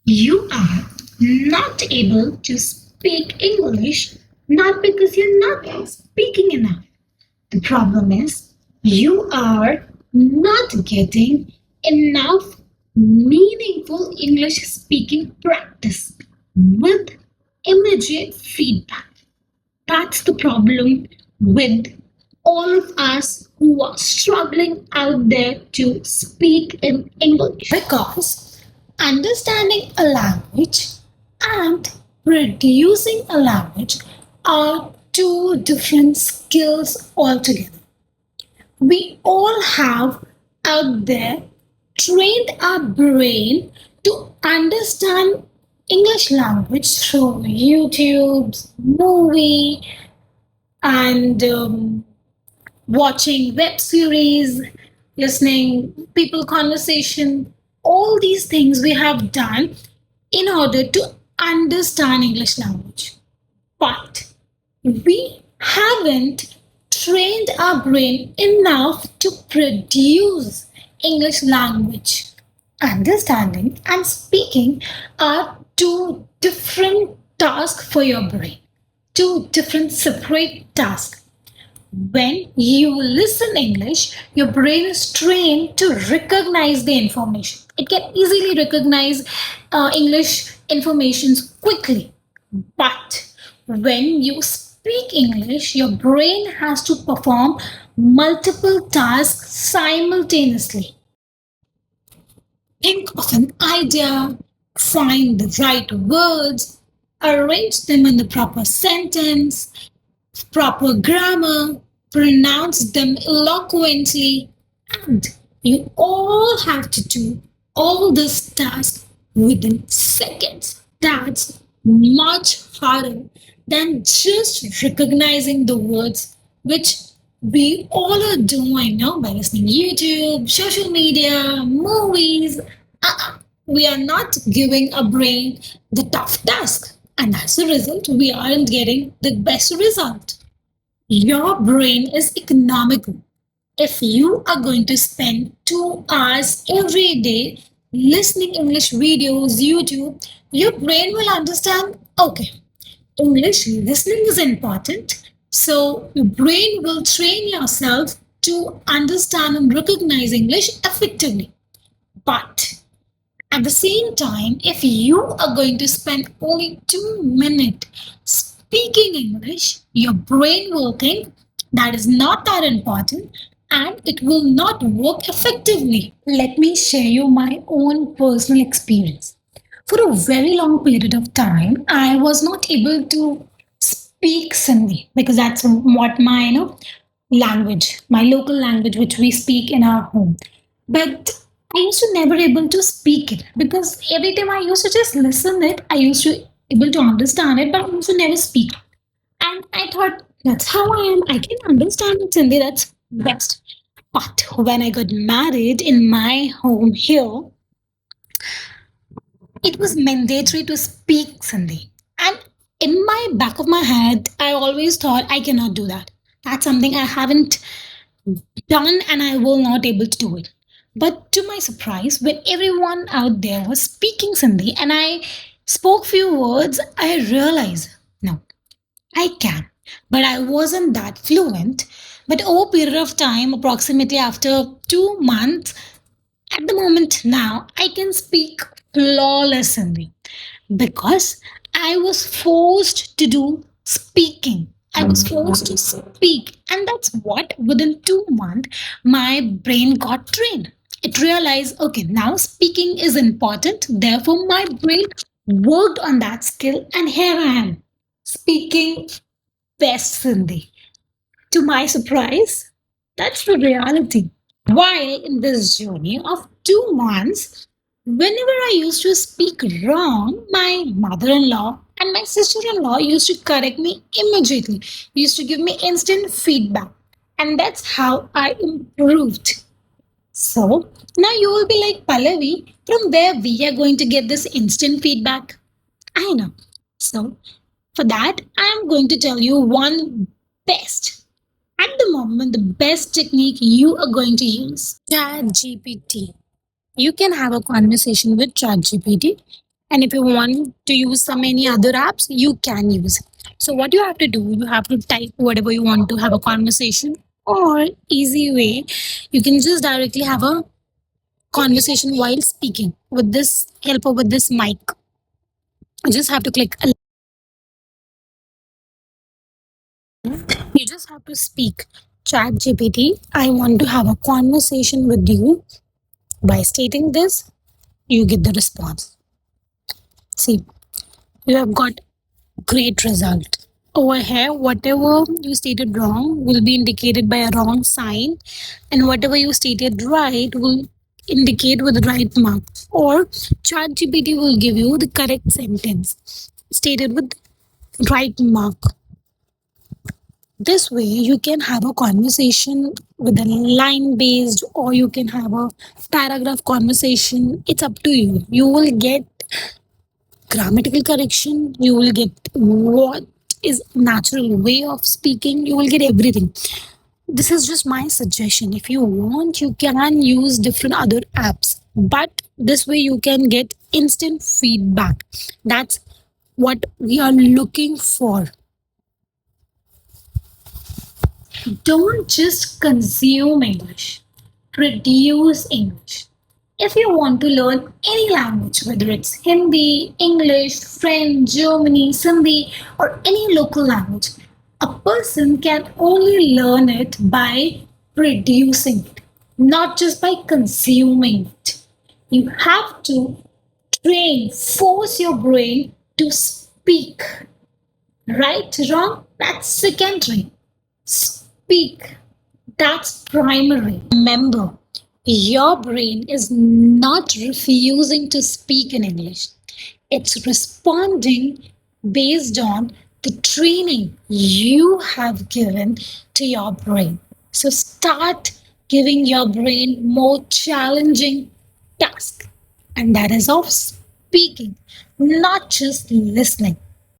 You are not able to speak English not because you're not speaking enough. The problem is you are not getting enough meaningful English speaking practice with immediate feedback. That's the problem with all of us who are struggling out there to speak in English. Because understanding a language and producing a language are two different skills altogether. We all have out there trained our brain to understand English language through YouTube, movie, and watching web series, listening people conversation. All these things we have done in order to understand English language. But we haven't trained our brain enough to produce English language. Understanding and speaking are two different tasks for your brain, two different separate tasks. When you listen English, your brain is trained to recognize the information. It can easily recognize English informations quickly. But when you speak English, your brain has to perform multiple tasks simultaneously. Think of an idea, find the right words, arrange them in the proper sentence, proper grammar, pronounce them eloquently, and you all have to do all this task within seconds. That's much harder than just recognizing the words, which we all are doing now by listening YouTube, social media, movies. We are not giving a brain the tough task, and as a result, we aren't getting the best result. Your brain is economical. If you are going to spend 2 hours every day listening English videos, YouTube, your brain will understand, okay, English listening is important. So your brain will train yourself to understand and recognize English effectively. But at the same time, if you are going to spend only 2 minutes speaking English, your brain will think that is not that important and it will not work effectively. Let me share you my own personal experience. For a very long period of time, I was not able to speak Sindhi because that's what my language, my local language, which we speak in our home. But I used to never able to speak it because every time I used to just listen it, I used to able to understand it, but I used to never speak. And I thought that's how I am. I can understand it Sindhi. That's best. But when I got married in my home here, it was mandatory to speak Sindhi. And in my back of my head, I always thought I cannot do that. That's something I haven't done and I will not able to do it. But to my surprise, when everyone out there was speaking Sindhi and I spoke few words, I realized no, I can. But I wasn't that fluent. But over a period of time, approximately after 2 months, at the moment now, I can speak flawless Hindi because I was forced to do speaking. I was forced to speak, and that's what within 2 months my brain got trained. It realized, okay, now speaking is important, therefore, my brain worked on that skill, and here I am speaking best Hindi. To my surprise, that's the reality. While in this journey of 2 months, whenever I used to speak wrong, my mother in law and my sister in law used to correct me immediately, used to give me instant feedback. And that's how I improved. So now you will be like, Pallavi, from where we are going to get this instant feedback? I know. So for that, I am going to tell you one best. At the moment, the best technique you are going to use ChatGPT. You can have a conversation with ChatGPT, and if you want to use some any other apps, you can use it. So what you have to do, you have to type whatever you want to have a conversation, or easy way, you can just directly have a conversation while speaking with this helper with this mic. You just have to click. You just have to speak. ChatGPT, I want to have a conversation with you. By stating this, you get the response. See, you have got great result. Over here, whatever you stated wrong will be indicated by a wrong sign, and whatever you stated right will indicate with the right mark. Or ChatGPT will give you the correct sentence stated with right mark. This way, you can have a conversation with a line based, or you can have a paragraph conversation. It's up to you. You will get grammatical correction, you will get what is natural way of speaking, you will get everything. This is just my suggestion. If you want, you can use different other apps, but this way you can get instant feedback. That's what we are looking for. Don't just consume English, produce English. If you want to learn any language, whether it's Hindi, English, French, Germany, Sindhi, or any local language, a person can only learn it by producing it, not just by consuming it. You have to force your brain to speak. Right, wrong? That's secondary. Speak. That's primary. Remember, your brain is not refusing to speak in English. It's responding based on the training you have given to your brain. So start giving your brain more challenging tasks, and that is of speaking, not just listening.